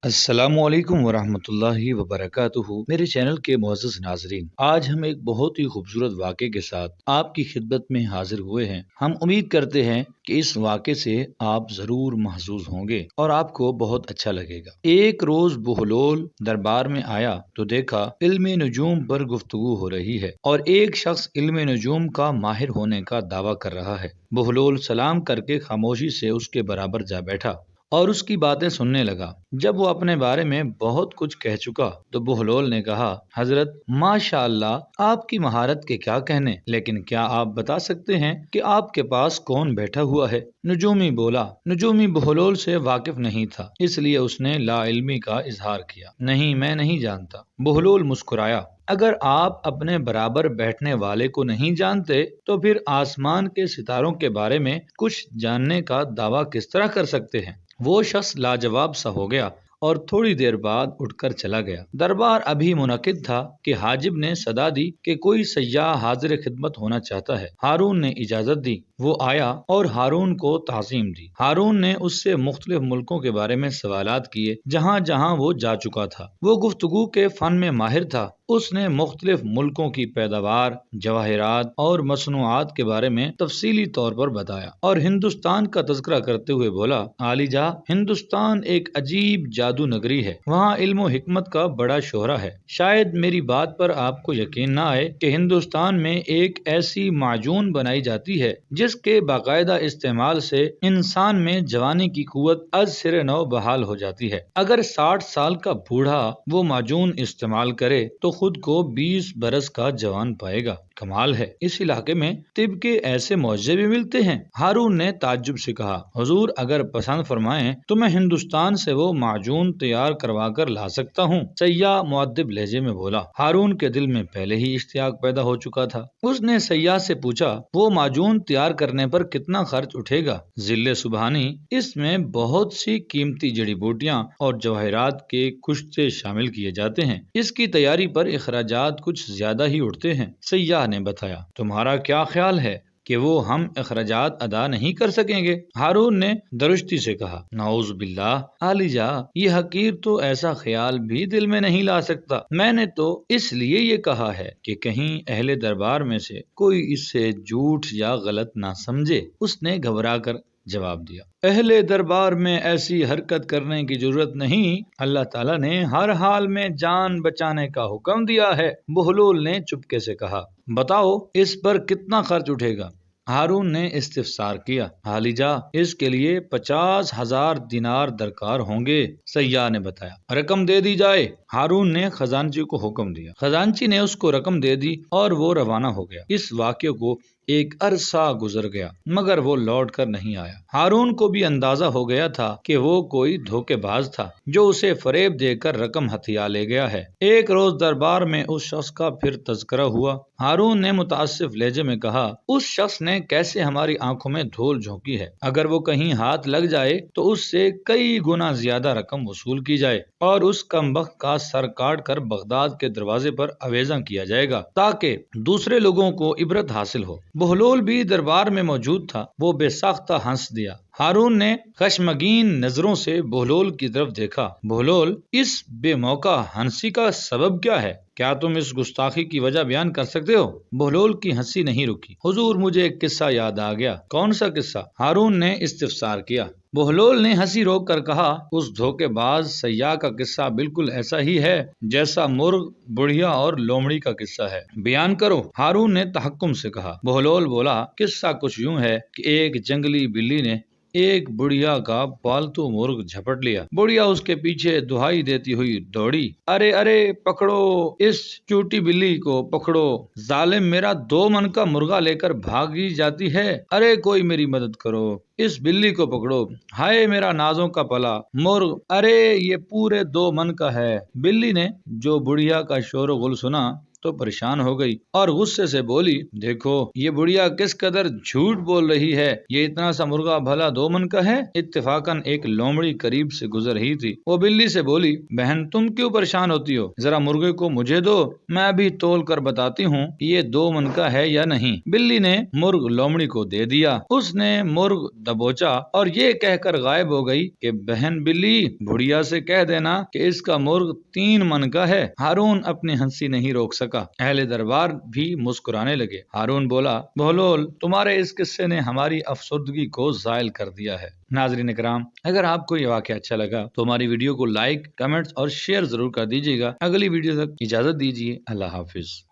السلام علیکم ورحمۃ اللہ وبرکاتہ، میرے چینل کے معزز ناظرین، آج ہم ایک بہت ہی خوبصورت واقعے کے ساتھ آپ کی خدمت میں حاضر ہوئے ہیں۔ ہم امید کرتے ہیں کہ اس واقعے سے آپ ضرور محظوظ ہوں گے اور آپ کو بہت اچھا لگے گا۔ ایک روز بہلول دربار میں آیا تو دیکھا علم نجوم پر گفتگو ہو رہی ہے اور ایک شخص علم نجوم کا ماہر ہونے کا دعویٰ کر رہا ہے۔ بہلول سلام کر کے خاموشی سے اس کے برابر جا بیٹھا اور اس کی باتیں سننے لگا۔ جب وہ اپنے بارے میں بہت کچھ کہہ چکا تو بہلول نے کہا، حضرت ماشاء اللہ، آپ کی مہارت کے کیا کہنے، لیکن کیا آپ بتا سکتے ہیں کہ آپ کے پاس کون بیٹھا ہوا ہے؟ نجومی بولا۔ نجومی بہلول سے واقف نہیں تھا، اس لیے اس نے لا علمی کا اظہار کیا۔ نہیں، میں نہیں جانتا۔ بہلول مسکرایا۔ اگر آپ اپنے برابر بیٹھنے والے کو نہیں جانتے تو پھر آسمان کے ستاروں کے بارے میں کچھ جاننے کا دعویٰ کس طرح کر سکتے ہیں؟ وہ شخص لاجواب سا ہو گیا اور تھوڑی دیر بعد اٹھ کر چلا گیا۔ دربار ابھی منعقد تھا کہ حاجب نے صدا دی کہ کوئی سیاح حاضر خدمت ہونا چاہتا ہے۔ ہارون نے اجازت دی۔ وہ آیا اور ہارون کو تعظیم دی۔ ہارون نے اس سے مختلف ملکوں کے بارے میں سوالات کیے جہاں جہاں وہ جا چکا تھا۔ وہ گفتگو کے فن میں ماہر تھا۔ اس نے مختلف ملکوں کی پیداوار، جواہرات اور مصنوعات کے بارے میں تفصیلی طور پر بتایا اور ہندوستان کا تذکرہ کرتے ہوئے بولا، عالی جا، ہندوستان ایک عجیب جادو نگری ہے۔ وہاں علم و حکمت کا بڑا شہرہ ہے۔ شاید میری بات پر آپ کو یقین نہ آئے کہ ہندوستان میں ایک ایسی معجون بنائی جاتی ہے جس کے باقاعدہ استعمال سے انسان میں جوانی کی قوت از سر نو بحال ہو جاتی ہے۔ اگر 60 سال کا بوڑھا وہ معجون استعمال کرے تو خود کو 20 برس کا جوان پائے گا۔ کمال ہے، اس علاقے میں طب کے ایسے معجزے بھی ملتے ہیں؟ ہارون نے تعجب سے کہا، حضور اگر پسند فرمائیں تو میں ہندوستان سے وہ معجون تیار کروا کر لا سکتا ہوں، سیاح مؤدب لہجے میں بولا۔ ہارون کے دل میں پہلے ہی اشتیاق پیدا ہو چکا تھا۔ اس نے سیاح سے پوچھا، وہ معجون تیار کرنے پر کتنا خرچ اٹھے گا؟ ذل سبحانی، اس میں بہت سی قیمتی جڑی بوٹیاں اور جواہرات کے کشتے شامل کیے جاتے ہیں۔ اس کی تیاری پر اخراجات کچھ زیادہ ہی اٹھتے ہیں۔ سیاح نے بتایا، تمہارا کیا خیال ہے کہ وہ ہم اخراجات ادا نہیں کر سکیں گے؟ ہارون نے درستی سے کہا، نعوذ باللہ، عالی جا، یہ حقیر تو ایسا خیال بھی دل میں نہیں لا سکتا۔ میں نے تو اس لیے یہ کہا ہے کہ کہیں اہل دربار میں سے کوئی اس سے جھوٹ یا غلط نہ سمجھے۔ اس نے گھبرا کر جواب دیا، اہل دربار میں ایسی حرکت کرنے کی ضرورت نہیں، اللہ تعالیٰ نے ہر حال میں جان بچانے کا حکم دیا ہے۔ بہلول نے چپکے سے کہا، بتاؤ اس پر کتنا خرچ اٹھے گا؟ ہارون نے استفسار کیا، عالی جا، اس کے لیے 50,000 دینار درکار ہوں گے۔ سیاح نے بتایا، رقم دے دی جائے۔ ہارون نے خزانچی کو حکم دیا۔ خزانچی نے اس کو رقم دے دی اور وہ روانہ ہو گیا۔ اس واقعے کو ایک عرصہ گزر گیا مگر وہ لوٹ کر نہیں آیا۔ ہارون کو بھی اندازہ ہو گیا تھا کہ وہ کوئی دھوکے باز تھا جو اسے فریب دے کر رقم ہتھیا لے گیا ہے۔ ایک روز دربار میں اس شخص کا پھر تذکرہ ہوا۔ ہارون نے متاسف لہجے میں کہا، اس شخص نے کیسے ہماری آنکھوں میں دھول جھونکی ہے۔ اگر وہ کہیں ہاتھ لگ جائے تو اس سے کئی گنا زیادہ رقم وصول کی جائے اور اس کمبخت کا سر کاٹ کر بغداد کے دروازے پر آویزاں کیا جائے گا تاکہ دوسرے لوگوں کو عبرت حاصل ہو۔ بہلول بھی دربار میں موجود تھا۔ وہ بے ساختہ ہنس دیا۔ ہارون نے خشمگین نظروں سے بہلول کی طرف دیکھا۔ بہلول، اس بے موقع ہنسی کا سبب کیا ہے؟ کیا تم اس گستاخی کی وجہ بیان کر سکتے ہو؟ بہلول کی ہنسی نہیں رکی۔ حضور، مجھے ایک قصہ یاد آ گیا۔ کون سا قصہ؟ ہارون نے استفسار کیا۔ بہلول نے ہنسی روک کر کہا، اس دھوکے باز سیاح کا قصہ بالکل ایسا ہی ہے جیسا مرغ، بڑھیا اور لومڑی کا قصہ ہے۔ بیان کرو، ہارون نے تحکم سے کہا۔ بہلول بولا، قصہ کچھ یوں ہے کہ ایک جنگلی بلی نے ایک بڑھیا کا پالتو مرغ جھپٹ لیا۔ بڑھیا اس کے پیچھے دہائی دیتی ہوئی دوڑی، ارے ارے پکڑو، اس چوٹی بلی کو پکڑو، ظالم میرا 2 من کا مرغا لے کر بھاگی جاتی ہے، ارے کوئی میری مدد کرو، اس بلی کو پکڑو، ہائے میرا نازوں کا پلا مرغ، ارے یہ پورے 2 من کا ہے۔ بلی نے جو بڑھیا کا شور و غل سنا تو پریشان ہو گئی اور غصے سے بولی، دیکھو یہ بڑھیا کس قدر جھوٹ بول رہی ہے، یہ اتنا سا مرغا بھلا 2 من کا ہے۔ اتفاقاً ایک لومڑی قریب سے گزر رہی تھی، وہ بلی سے بولی، بہن تم کیوں پریشان ہوتی ہو، ذرا مرغے کو مجھے دو، میں ابھی تول کر بتاتی ہوں یہ 2 من کا ہے یا نہیں۔ بلی نے مرغ لومڑی کو دے دیا، اس نے مرغ دبوچا اور یہ کہہ کر غائب ہو گئی کہ بہن بلی بڑھیا سے کہہ دینا کہ اس کا مرغ 3 من کا ہے۔ ہارون اپنی ہنسی نہیں روک سکا، اہل دربار بھی مسکرانے لگے۔ ہارون بولا، بہلول تمہارے اس قصے نے ہماری افسردگی کو زائل کر دیا ہے۔ ناظرین کرام، اگر آپ کو یہ واقعہ اچھا لگا تو ہماری ویڈیو کو لائک، کمنٹس اور شیئر ضرور کر دیجیے گا۔ اگلی ویڈیو تک اجازت دیجیے، اللہ حافظ۔